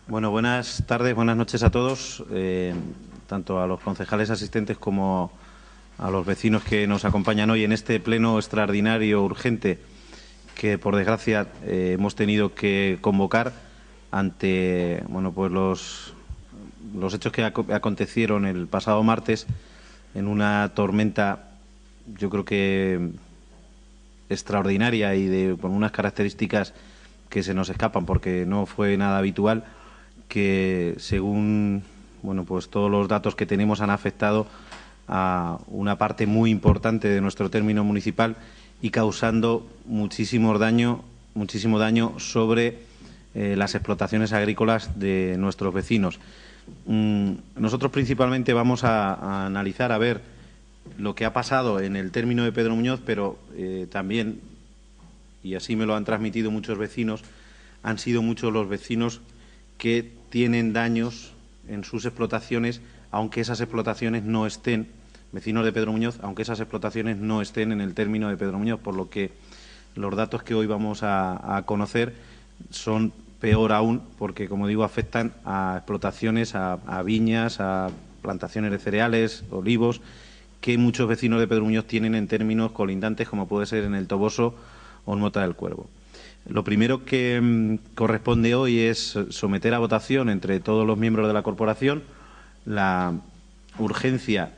Bueno, buenas tardes, buenas noches a todos, tanto a los concejales asistentes como a los vecinos que nos acompañan hoy en este pleno extraordinario urgente que, por desgracia, hemos tenido que convocar ante pues los hechos que acontecieron el pasado martes en una tormenta, yo creo que extraordinaria y con unas características que se nos escapan porque no fue nada habitual, que según pues todos los datos que tenemos han afectado a una parte muy importante de nuestro término municipal y causando muchísimo daño sobre las explotaciones agrícolas de nuestros vecinos. Nosotros principalmente vamos a analizar a ver lo que ha pasado en el término de Pedro Muñoz, pero también, y así me lo han transmitido muchos vecinos, han sido muchos los vecinos que tienen daños en sus explotaciones, aunque esas explotaciones no estén, vecinos de Pedro Muñoz, aunque esas explotaciones no estén en el término de Pedro Muñoz, por lo que los datos que hoy vamos a conocer son peor aún, porque, como digo, afectan a explotaciones, a viñas, a plantaciones de cereales, olivos, que muchos vecinos de Pedro Muñoz tienen en términos colindantes, como puede ser en el Toboso o en Mota del Cuervo. Lo primero que corresponde hoy es someter a votación entre todos los miembros de la corporación la urgencia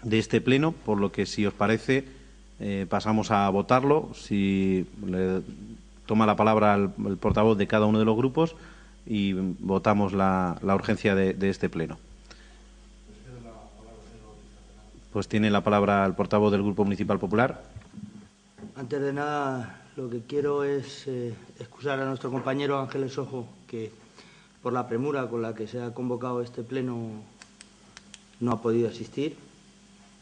de este pleno, por lo que, si os parece, pasamos a votarlo. Si le toma la palabra el portavoz de cada uno de los grupos y votamos la urgencia de este pleno. Pues tiene la palabra el portavoz del Grupo Municipal Popular. Antes de nada, lo que quiero es excusar a nuestro compañero Ángeles Ojo, que por la premura con la que se ha convocado este pleno no ha podido asistir.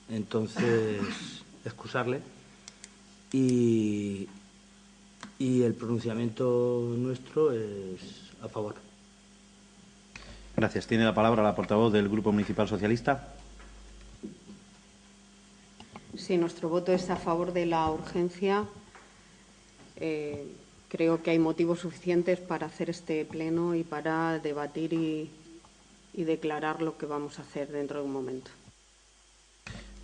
Entonces, excusarle. Y el pronunciamiento nuestro es a favor. Gracias. Tiene la palabra la portavoz del Grupo Municipal Socialista. Sí, nuestro voto es a favor de la urgencia. Creo que hay motivos suficientes para hacer este pleno y para debatir y declarar lo que vamos a hacer dentro de un momento.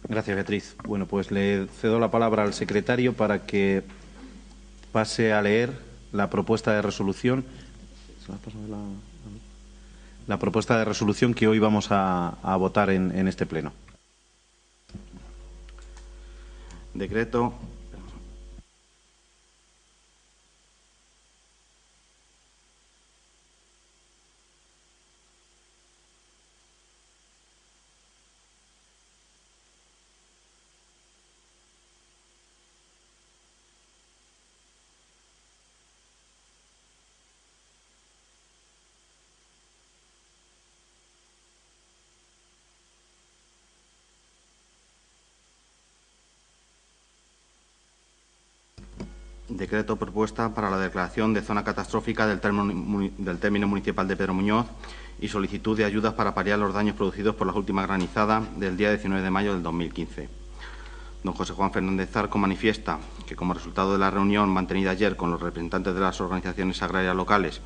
Gracias, Beatriz. Bueno, pues le cedo la palabra al secretario para que pase a leer la propuesta de resolución. La propuesta de resolución que hoy vamos a votar en este pleno. Decreto. Decreto propuesta para la declaración de zona catastrófica del término municipal de Pedro Muñoz y solicitud de ayudas para paliar los daños producidos por las últimas granizadas del día 19 de mayo del 2015. Don José Juan Fernández Zarco manifiesta que, como resultado de la reunión mantenida ayer con los representantes de las organizaciones agrarias locales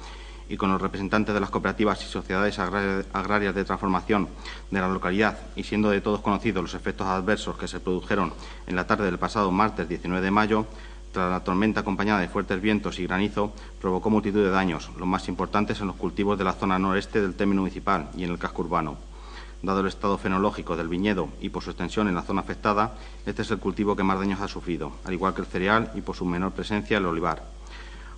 y con los representantes de las cooperativas y sociedades agrarias de transformación de la localidad, y siendo de todos conocidos los efectos adversos que se produjeron en la tarde del pasado martes 19 de mayo, tras la tormenta acompañada de fuertes vientos y granizo, provocó multitud de daños, los más importantes en los cultivos de la zona noreste del término municipal y en el casco urbano. Dado el estado fenológico del viñedo y por su extensión en la zona afectada, este es el cultivo que más daños ha sufrido, al igual que el cereal y por su menor presencia el olivar.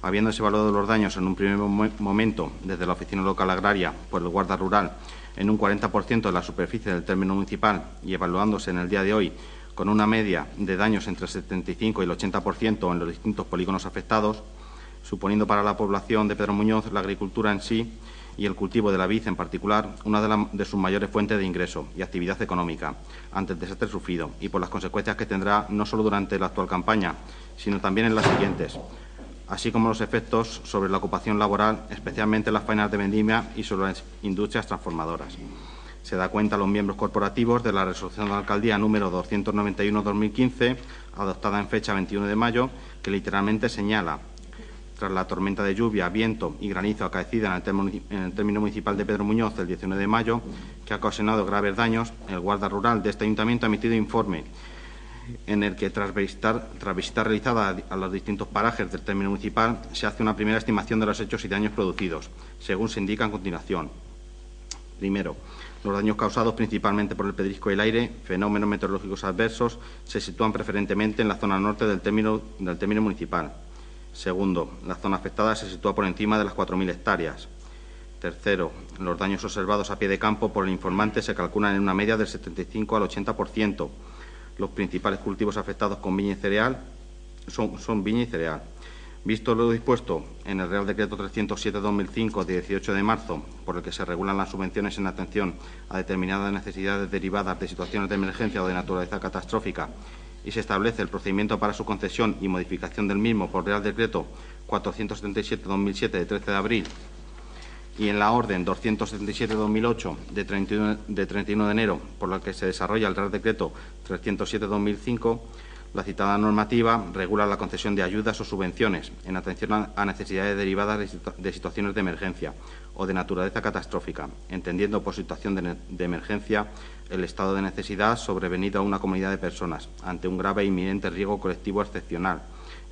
Habiéndose evaluado los daños en un primer momento desde la oficina local agraria por el guarda rural en un 40% de la superficie del término municipal y evaluándose en el día de hoy con una media de daños entre el 75 y el 80% en los distintos polígonos afectados, suponiendo para la población de Pedro Muñoz la agricultura en sí y el cultivo de la vid en particular una de sus mayores fuentes de ingreso y actividad económica ante el desastre sufrido y por las consecuencias que tendrá no solo durante la actual campaña, sino también en las siguientes, así como los efectos sobre la ocupación laboral, especialmente en las faenas de vendimia y sobre las industrias transformadoras. Se da cuenta a los miembros corporativos de la resolución de la alcaldía número 291/2015, adoptada en fecha 21 de mayo, que literalmente señala tras la tormenta de lluvia, viento y granizo acaecida en el término municipal de Pedro Muñoz el 19 de mayo, que ha ocasionado graves daños, el guarda rural de este ayuntamiento ha emitido informe en el que, tras visita realizada a los distintos parajes del término municipal, se hace una primera estimación de los hechos y daños producidos, según se indica a continuación. Primero, los daños causados principalmente por el pedrisco y el aire, fenómenos meteorológicos adversos, se sitúan preferentemente en la zona norte del término municipal. Segundo, la zona afectada se sitúa por encima de las 4.000 hectáreas. Tercero, los daños observados a pie de campo por el informante se calculan en una media del 75 al 80%. Los principales cultivos afectados con viña y cereal son viña y cereal. Visto lo dispuesto en el Real Decreto 307/2005 de 18 de marzo, por el que se regulan las subvenciones en atención a determinadas necesidades derivadas de situaciones de emergencia o de naturaleza catastrófica, y se establece el procedimiento para su concesión y modificación del mismo por Real Decreto 477/2007 de 13 de abril y en la Orden 277/2008 de 31 de enero, por la que se desarrolla el Real Decreto 307/2005, la citada normativa regula la concesión de ayudas o subvenciones en atención a necesidades derivadas de situaciones de emergencia o de naturaleza catastrófica, entendiendo por situación de emergencia el estado de necesidad sobrevenido a una comunidad de personas ante un grave e inminente riesgo colectivo excepcional,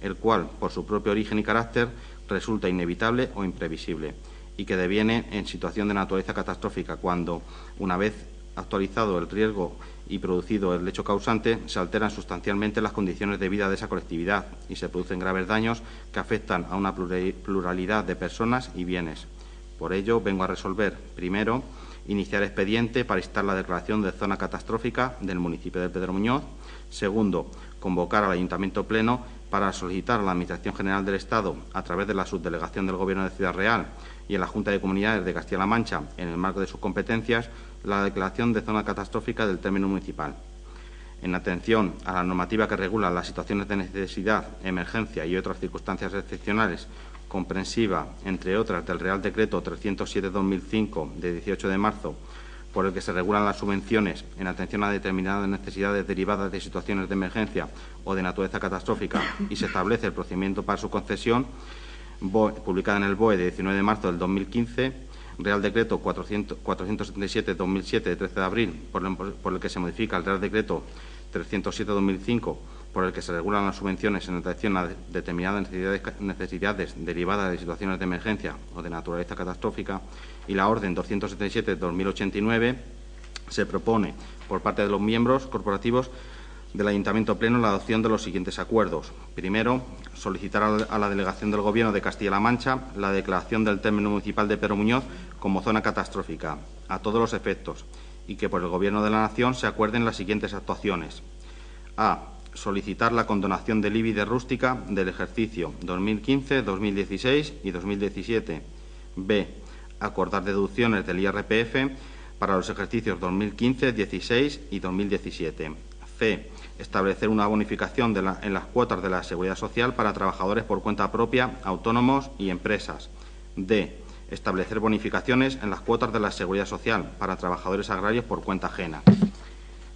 el cual, por su propio origen y carácter, resulta inevitable o imprevisible, y que deviene en situación de naturaleza catastrófica cuando, una vez actualizado el riesgo y producido el hecho causante, se alteran sustancialmente las condiciones de vida de esa colectividad y se producen graves daños que afectan a una pluralidad de personas y bienes. Por ello, vengo a resolver, primero, iniciar expediente para instar la declaración de zona catastrófica del municipio de Pedro Muñoz. Segundo, convocar al Ayuntamiento Pleno para solicitar a la Administración General del Estado, a través de la subdelegación del Gobierno de Ciudad Real y en la Junta de Comunidades de Castilla-La Mancha, en el marco de sus competencias, la declaración de zona catastrófica del término municipal. En atención a la normativa que regula las situaciones de necesidad, emergencia y otras circunstancias excepcionales, comprensiva, entre otras, del Real Decreto 307/2005 de 18 de marzo, por el que se regulan las subvenciones en atención a determinadas necesidades derivadas de situaciones de emergencia o de naturaleza catastrófica y se establece el procedimiento para su concesión, publicada en el BOE de 19 de marzo del 2015, Real Decreto 477/2007 de 13 de abril, por el que se modifica el Real Decreto 307/2005, por el que se regulan las subvenciones en atención a determinadas necesidades derivadas de situaciones de emergencia o de naturaleza catastrófica, y la Orden 277/2089, se propone, por parte de los miembros corporativos del Ayuntamiento Pleno, la adopción de los siguientes acuerdos. Primero, solicitar a la Delegación del Gobierno de Castilla-La Mancha la declaración del término municipal de Pedro Muñoz como zona catastrófica, a todos los efectos, y que por el Gobierno de la Nación se acuerden las siguientes actuaciones. A. Solicitar la condonación del IBI de rústica del ejercicio 2015, 2016 y 2017. B. Acordar deducciones del IRPF para los ejercicios 2015, 16 y 2017. C. Establecer una bonificación en las cuotas de la Seguridad Social para trabajadores por cuenta propia, autónomos y empresas. D. Establecer bonificaciones en las cuotas de la Seguridad Social para trabajadores agrarios por cuenta ajena.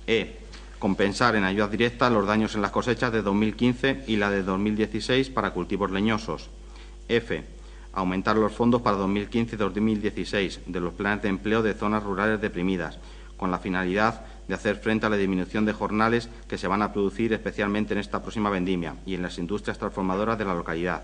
E. Compensar en ayudas directas los daños en las cosechas de 2015 y la de 2016 para cultivos leñosos. F. Aumentar los fondos para 2015 y 2016 de los planes de empleo de zonas rurales deprimidas, con la finalidad de hacer frente a la disminución de jornales que se van a producir especialmente en esta próxima vendimia y en las industrias transformadoras de la localidad.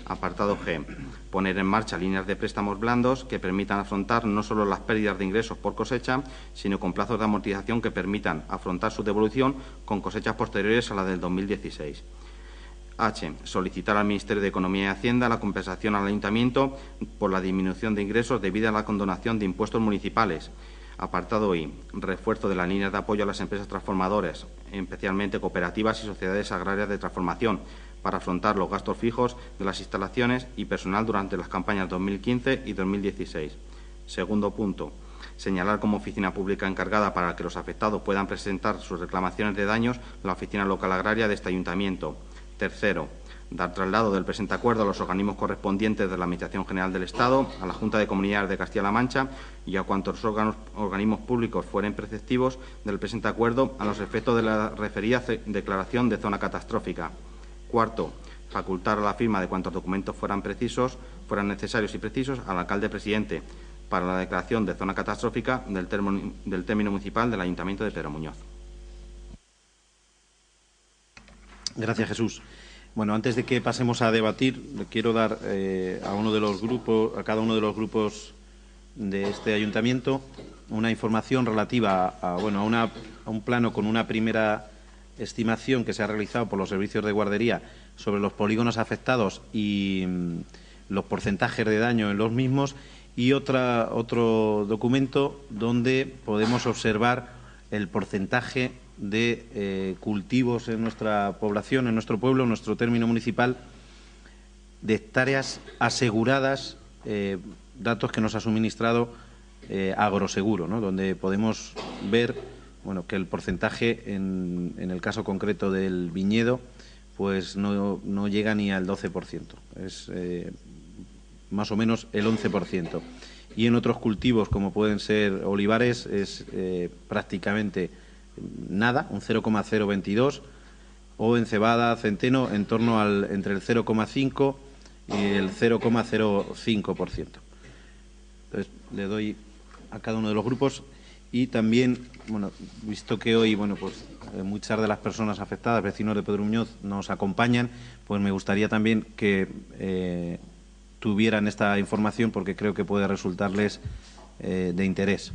Apartado G. Poner en marcha líneas de préstamos blandos que permitan afrontar no solo las pérdidas de ingresos por cosecha, sino con plazos de amortización que permitan afrontar su devolución con cosechas posteriores a la del 2016. H. Solicitar al Ministerio de Economía y Hacienda la compensación al Ayuntamiento por la disminución de ingresos debida a la condonación de impuestos municipales. Apartado I. Refuerzo de las líneas de apoyo a las empresas transformadoras, especialmente cooperativas y sociedades agrarias de transformación, para afrontar los gastos fijos de las instalaciones y personal durante las campañas 2015 y 2016. Segundo punto. Señalar como oficina pública encargada para que los afectados puedan presentar sus reclamaciones de daños la Oficina Local Agraria de este Ayuntamiento. Tercero. Dar traslado del presente acuerdo a los organismos correspondientes de la Administración General del Estado, a la Junta de Comunidades de Castilla-La Mancha y a cuantos organismos públicos fueren preceptivos del presente acuerdo a los efectos de la referida declaración de zona catastrófica. Cuarto, facultar la firma de cuantos documentos fueran necesarios y precisos al alcalde presidente para la declaración de zona catastrófica del término municipal del Ayuntamiento de Pedro Muñoz. Gracias, Jesús. Bueno, antes de que pasemos a debatir, le quiero dar a cada uno de los grupos de este ayuntamiento una información relativa a un plano con una primera estimación que se ha realizado por los servicios de guardería sobre los polígonos afectados y los porcentajes de daño en los mismos, y otro documento donde podemos observar el porcentaje de cultivos en nuestra población, en nuestro pueblo, en nuestro término municipal, de hectáreas aseguradas, datos que nos ha suministrado Agroseguro, ¿no?, donde podemos ver que el porcentaje en el caso concreto del viñedo pues no llega ni al 12%, es más o menos el 11%. Y en otros cultivos, como pueden ser olivares, es prácticamente nada, un 0,022, o en cebada, centeno, en torno entre el 0,5 y el 0,05%. Entonces, le doy a cada uno de los grupos. Y también, visto que hoy, muchas de las personas afectadas, vecinos de Pedro Muñoz, nos acompañan, pues me gustaría también que tuvieran esta información, porque creo que puede resultarles de interés.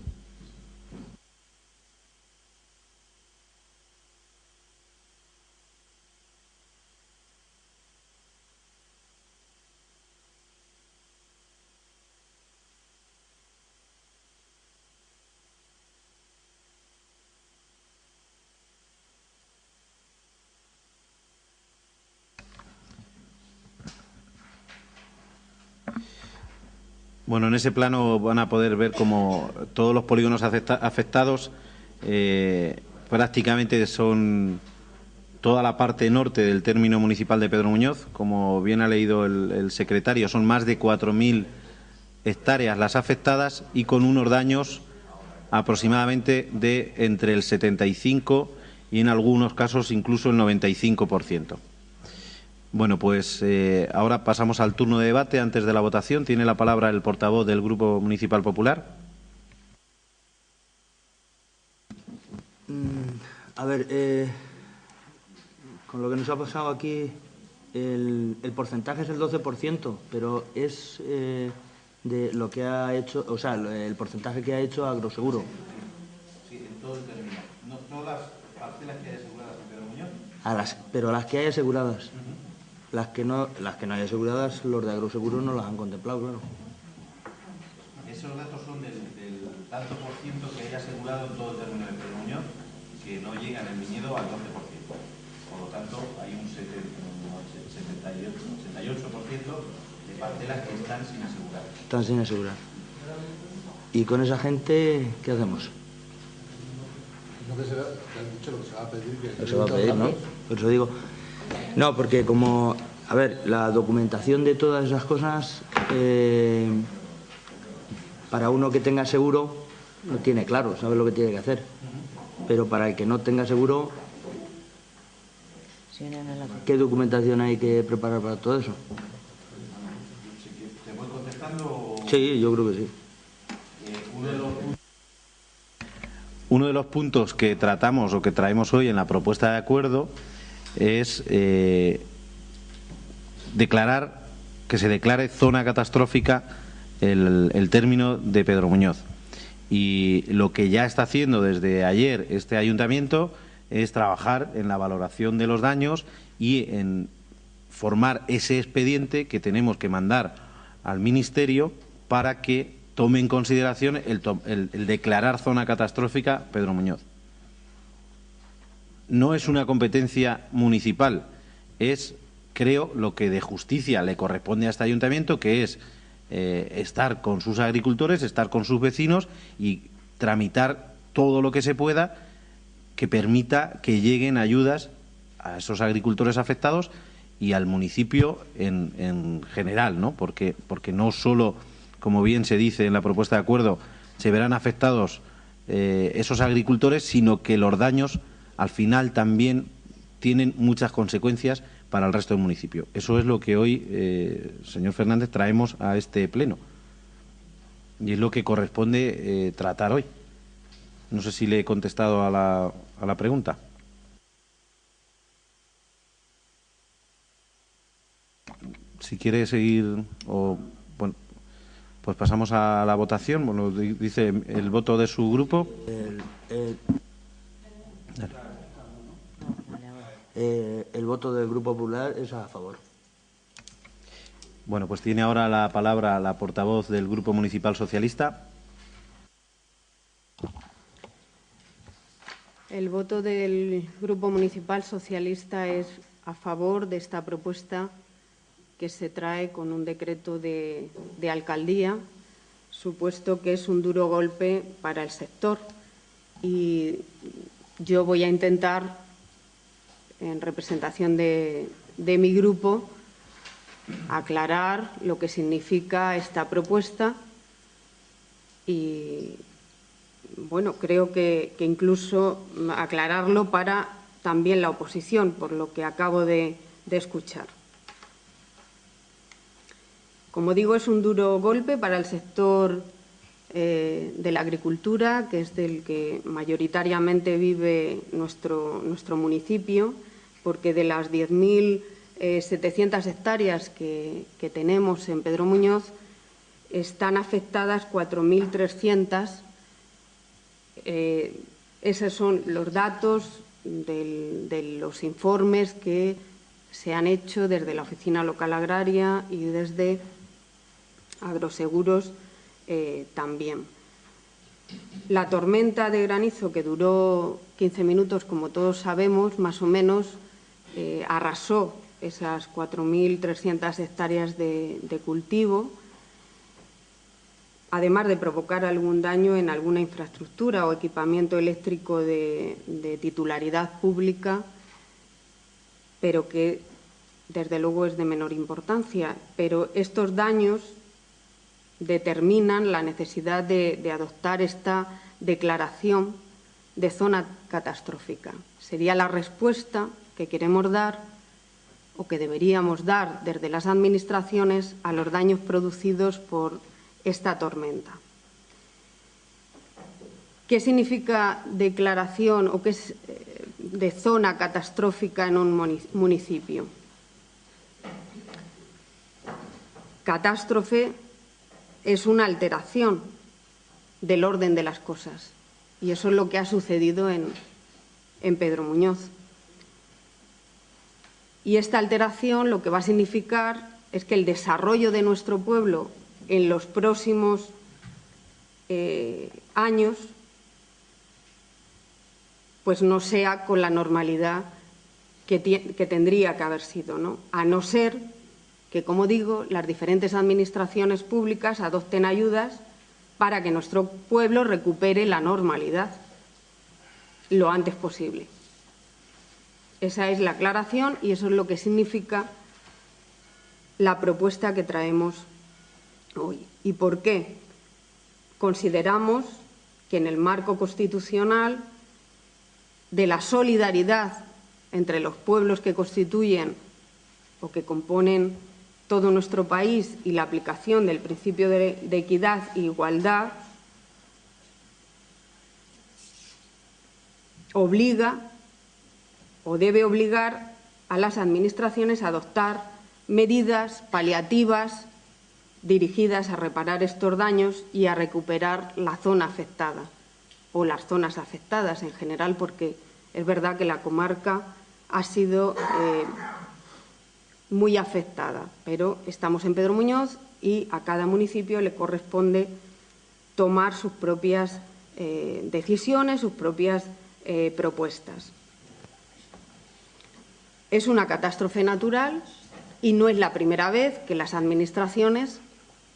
Bueno, en ese plano van a poder ver como todos los polígonos afectados prácticamente son toda la parte norte del término municipal de Pedro Muñoz. Como bien ha leído el secretario, son más de 4.000 hectáreas las afectadas, y con unos daños aproximadamente de entre el 75 y en algunos casos incluso el 95%. Bueno, pues ahora pasamos al turno de debate antes de la votación. Tiene la palabra el portavoz del Grupo Municipal Popular. A ver, con lo que nos ha pasado aquí, el porcentaje es el 12%, pero es de lo que ha hecho, o sea, el porcentaje que ha hecho Agroseguro. Sí, en todo el término. No todas las parcelas que hay aseguradas en Pedro Muñoz. Pero las que hay aseguradas. Las que no hay aseguradas, los de Agroseguro no las han contemplado, claro. Esos datos son del tanto por ciento que hay asegurado en todo el término de Pedro Muñoz, que no llegan en el viñedo al 12%. Por lo tanto, hay un 88% de parcelas que están sin asegurar. Están sin asegurar. ¿Y con esa gente qué hacemos? Lo que se han dicho, lo que se va a pedir. Lo se va a pedir, ¿no? Por eso digo. No, porque como, a ver, la documentación de todas esas cosas, para uno que tenga seguro, lo tiene claro, sabe lo que tiene que hacer. Pero para el que no tenga seguro, ¿qué documentación hay que preparar para todo eso? ¿Te voy contestando? Sí, yo creo que sí. Uno de los puntos que tratamos o que traemos hoy en la propuesta de acuerdo es que se declare zona catastrófica el término de Pedro Muñoz. Y lo que ya está haciendo desde ayer este ayuntamiento es trabajar en la valoración de los daños y en formar ese expediente que tenemos que mandar al Ministerio para que tome en consideración el declarar zona catastrófica Pedro Muñoz. No es una competencia municipal, es, creo, lo que de justicia le corresponde a este ayuntamiento, que es estar con sus agricultores, estar con sus vecinos y tramitar todo lo que se pueda que permita que lleguen ayudas a esos agricultores afectados y al municipio en general, ¿no? Porque no solo, como bien se dice en la propuesta de acuerdo, se verán afectados esos agricultores, sino que los daños al final también tienen muchas consecuencias para el resto del municipio. Eso es lo que hoy, señor Fernández, traemos a este pleno. Y es lo que corresponde tratar hoy. No sé si le he contestado a la pregunta. Si quiere seguir, bueno, pues pasamos a la votación. Bueno, dice el voto de su grupo. El voto del Grupo Popular es a favor. Bueno, pues tiene ahora la palabra la portavoz del Grupo Municipal Socialista. El voto del Grupo Municipal Socialista es a favor de esta propuesta que se trae con un decreto de alcaldía, supuesto que es un duro golpe para el sector. Y yo voy a intentar, en representación de mi grupo, aclarar lo que significa esta propuesta y, bueno, creo que incluso aclararlo para también la oposición, por lo que acabo de escuchar. Como digo, es un duro golpe para el sector de la agricultura, que es del que mayoritariamente vive nuestro municipio, porque de las 10.700 hectáreas que tenemos en Pedro Muñoz, están afectadas 4.300. Esos son los datos de los informes que se han hecho desde la Oficina Local Agraria y desde Agroseguros también. La tormenta de granizo, que duró 15 minutos, como todos sabemos, más o menos, arrasó esas 4.300 hectáreas de cultivo, además de provocar algún daño en alguna infraestructura o equipamiento eléctrico de titularidad pública, pero que desde luego es de menor importancia. Pero estos daños determinan la necesidad de adoptar esta declaración de zona catastrófica. Sería la respuesta que queremos dar o que deberíamos dar desde las administraciones a los daños producidos por esta tormenta. ¿Qué significa declaración o qué es de zona catastrófica en un municipio? Catástrofe es una alteración del orden de las cosas y eso es lo que ha sucedido en Pedro Muñoz. Y esta alteración lo que va a significar es que el desarrollo de nuestro pueblo en los próximos años pues no sea con la normalidad que tendría que haber sido, ¿no? A no ser que, como digo, las diferentes administraciones públicas adopten ayudas para que nuestro pueblo recupere la normalidad lo antes posible. Esa es la aclaración y eso es lo que significa la propuesta que traemos hoy. ¿Y por qué? Consideramos que en el marco constitucional de la solidaridad entre los pueblos que constituyen o que componen todo nuestro país y la aplicación del principio de equidad e igualdad obliga o debe obligar a las administraciones a adoptar medidas paliativas dirigidas a reparar estos daños y a recuperar la zona afectada o las zonas afectadas en general, porque es verdad que la comarca ha sido muy afectada, pero estamos en Pedro Muñoz y a cada municipio le corresponde tomar sus propias decisiones, sus propias propuestas. Es una catástrofe natural y no es la primera vez que las administraciones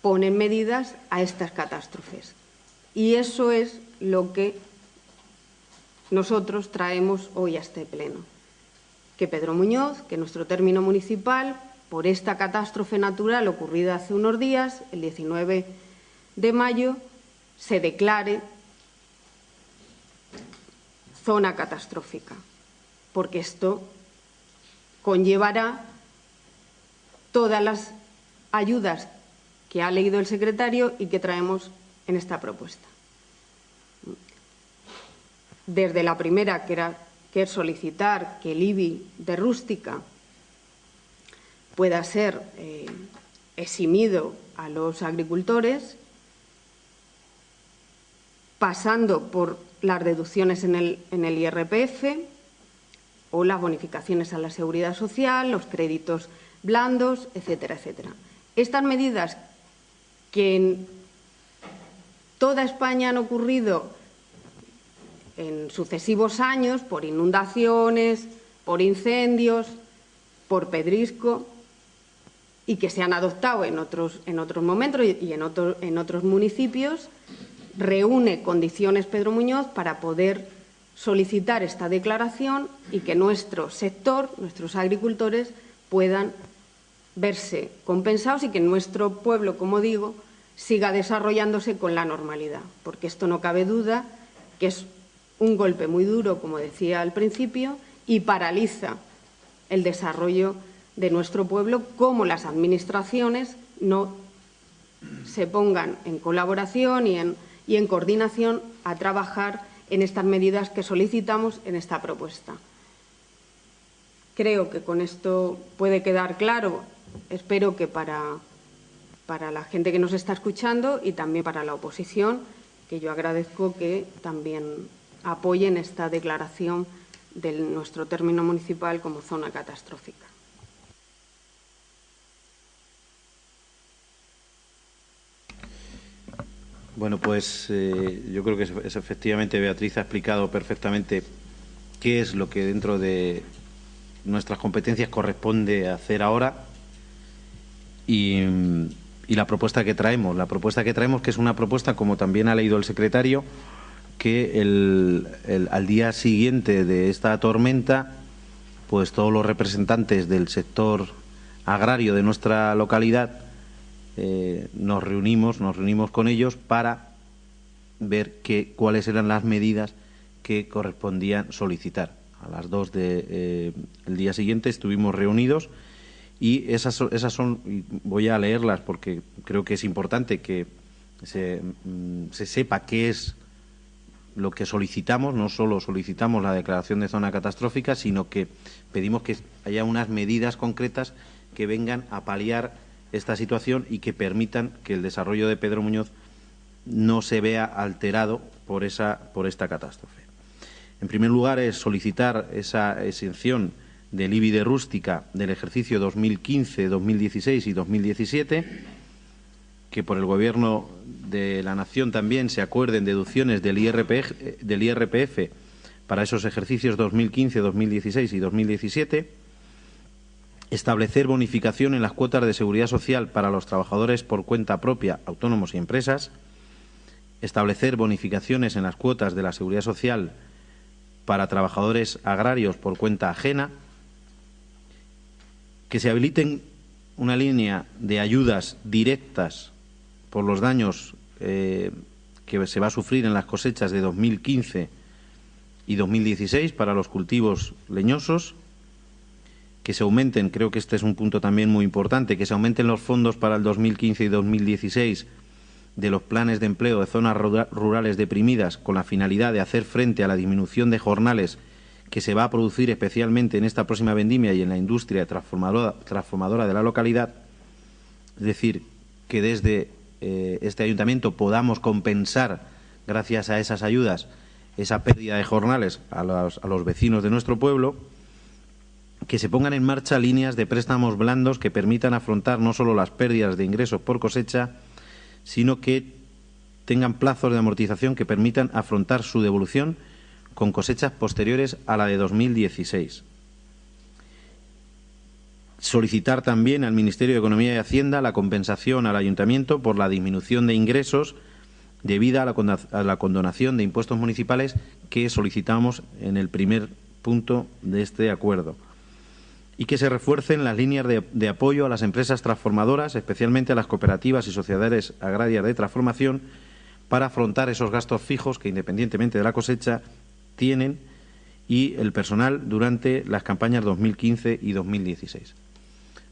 ponen medidas a estas catástrofes. Y eso es lo que nosotros traemos hoy a este pleno. Que Pedro Muñoz, que nuestro término municipal, por esta catástrofe natural ocurrida hace unos días, el 19 de mayo, se declare zona catastrófica, porque esto conllevará todas las ayudas que ha leído el secretario y que traemos en esta propuesta. Desde la primera, que es solicitar que el IBI de rústica pueda ser eximido a los agricultores, pasando por las deducciones en el IRPF o las bonificaciones a la Seguridad Social, los créditos blandos, etcétera, etcétera. Estas medidas que en toda España han ocurrido en sucesivos años por inundaciones, por incendios, por pedrisco, y que se han adoptado en otros momentos y en otros municipios, reúne condiciones Pedro Muñoz para poder solicitar esta declaración y que nuestro sector, nuestros agricultores, puedan verse compensados y que nuestro pueblo, como digo, siga desarrollándose con la normalidad, porque esto no cabe duda que es un golpe muy duro, como decía al principio, y paraliza el desarrollo de nuestro pueblo, como las administraciones no se pongan en colaboración y en coordinación a trabajar en estas medidas que solicitamos en esta propuesta. Creo que con esto puede quedar claro, espero que para la gente que nos está escuchando y también para la oposición, que yo agradezco que también apoyen esta declaración de nuestro término municipal como zona catastrófica. Bueno, pues yo creo que efectivamente Beatriz ha explicado perfectamente qué es lo que dentro de nuestras competencias corresponde hacer ahora y la propuesta que traemos. La propuesta que traemos, que es una propuesta, como también ha leído el secretario, que al día siguiente de esta tormenta, pues todos los representantes del sector agrario de nuestra localidad nos reunimos con ellos para ver cuáles eran las medidas que correspondían solicitar. A las 2 del día siguiente estuvimos reunidos y esas son, y voy a leerlas porque creo que es importante que se sepa qué es lo que solicitamos. No solo solicitamos la declaración de zona catastrófica, sino que pedimos que haya unas medidas concretas que vengan a paliar esta situación y que permitan que el desarrollo de Pedro Muñoz no se vea alterado por esta catástrofe. En primer lugar, es solicitar esa exención del IBI de rústica del ejercicio 2015, 2016 y 2017, que por el Gobierno de la Nación también se acuerden deducciones del IRPF para esos ejercicios 2015, 2016 y 2017, establecer bonificación en las cuotas de seguridad social para los trabajadores por cuenta propia, autónomos y empresas, establecer bonificaciones en las cuotas de la seguridad social para trabajadores agrarios por cuenta ajena, que se habiliten una línea de ayudas directas por los daños que se va a sufrir en las cosechas de 2015 y 2016 para los cultivos leñosos, que se aumenten, creo que este es un punto también muy importante, que se aumenten los fondos para el 2015 y 2016 de los planes de empleo de zonas rurales deprimidas con la finalidad de hacer frente a la disminución de jornales que se va a producir especialmente en esta próxima vendimia y en la industria transformadora de la localidad. Es decir, que desde este ayuntamiento podamos compensar, gracias a esas ayudas, esa pérdida de jornales a los vecinos de nuestro pueblo. Que se pongan en marcha líneas de préstamos blandos que permitan afrontar no solo las pérdidas de ingresos por cosecha, sino que tengan plazos de amortización que permitan afrontar su devolución con cosechas posteriores a la de 2016. Solicitar también al Ministerio de Economía y Hacienda la compensación al Ayuntamiento por la disminución de ingresos debida a la condonación de impuestos municipales que solicitamos en el primer punto de este acuerdo. Y que se refuercen las líneas de apoyo a las empresas transformadoras, especialmente a las cooperativas y sociedades agrarias de transformación, para afrontar esos gastos fijos que, independientemente de la cosecha, tienen y el personal durante las campañas 2015 y 2016.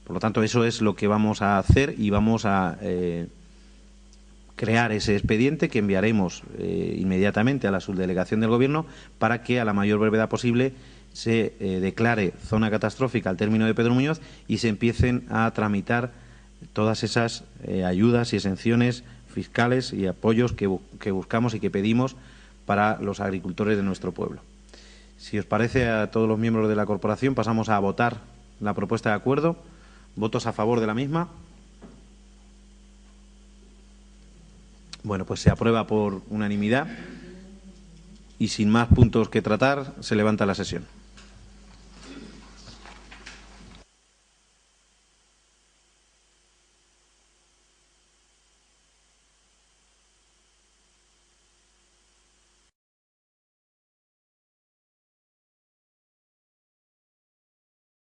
Por lo tanto, eso es lo que vamos a hacer y vamos a crear ese expediente que enviaremos inmediatamente a la subdelegación del Gobierno para que a la mayor brevedad posible se declare zona catastrófica al término de Pedro Muñoz y se empiecen a tramitar todas esas ayudas y exenciones fiscales y apoyos que buscamos y que pedimos para los agricultores de nuestro pueblo. Si os parece, a todos los miembros de la corporación pasamos a votar la propuesta de acuerdo. ¿Votos a favor de la misma? Bueno, pues se aprueba por unanimidad y sin más puntos que tratar se levanta la sesión.